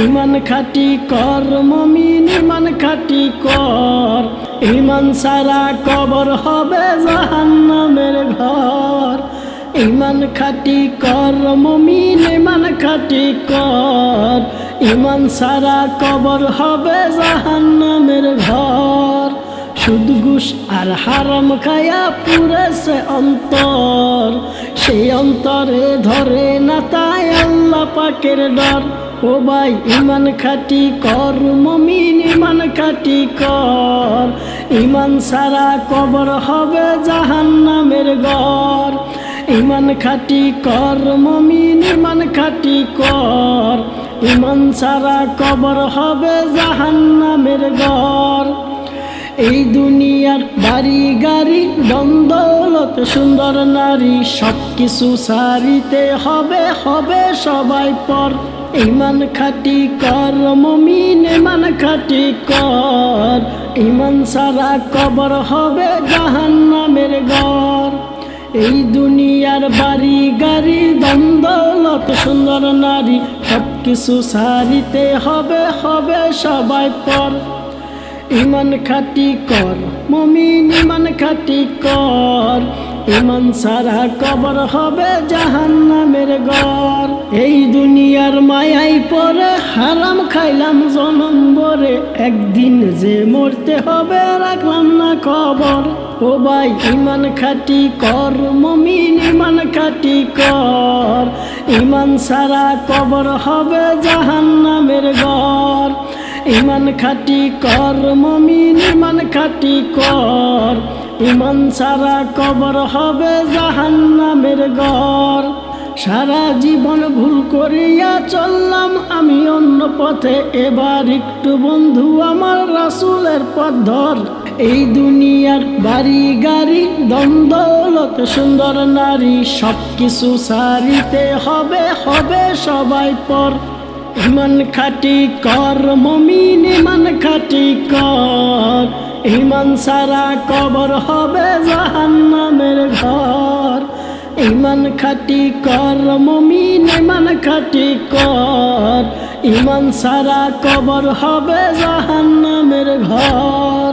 ইমান খাটি কর মুমিন ইমান খাটি কর, ইমান সারা কবর হবে জাহান্নামের ঘর। ইমান খাটি কর মুমিন ইমান খাটি কর, ইমান সারা কবর হবে জাহান্নামের ঘর। সুদ ঘুষ আর হারাম খায়া পুরেছে অন্তর, সেই অন্তরে ধরে না তাই আল্লাহ পাকের ডর। ও ভাই ইমান খাটি কর মুমিন ইমান খাটি কর, ইমান সারা কবর হবে জাহান্নামের ঘর। ইমান খাটি কর মুমিন ইমান খাটি কর, ইমান সারা কবর হবে জাহান্নামের ঘর। এই দুনিয়ার বাড়ি গাড়ি ধন দৌলত সুন্দর নারী সব কিছু সারিতে হবে হবে সবাই পর। ইমান খাটি কর মুমিন ইমান খাটি কর, ইমান সারা কবর হবে জাহান্নামের ঘর। এই দুনিয়ার বাড়ি গাড়ি ধন দৌলত সুন্দর নারী সব কিছু সারিতে হবে হবে সবাই পর। ইমান খাটি কর মুমিন ইমান খাটি কর, ইমান সারা কবর হবে জাহান্নামের ঘর। এই দুনিয়ার মায়াই পরে হারাম খাইলাম জনম ভরে, একদিন যে মরতে হবে রাখলাম না খবর। ও ভাই ইমান খাটি কর মুমিন ইমান খাটি কর, ইমান সারা কবর হবে জাহান্নামের ঘর। ইমান খাটি কর মুমিন ইমান খাটি কর, ইমান সারা কবর হবে জাহান্নামের ঘর। সারা জীবন ভুল করিয়া চললাম আমি অন্য পথে, এবার একটু বন্ধু আমার রাসূলের পথ ধর। এই দুনিয়ার বাড়ি গাড়ি ধন দৌলত সুন্দর নারী সব কিছু সারিতে হবে হবে সবাই পর। ইমান খাটি কর মুমিন ইমান খাটি কর, ইমান সারা কবর হবে জাহান্নামের ঘর। ইমান খাটি কর মুমিন ইমান খাটি কর, ইমান সারা কবর হবে জাহান্নামের ঘর।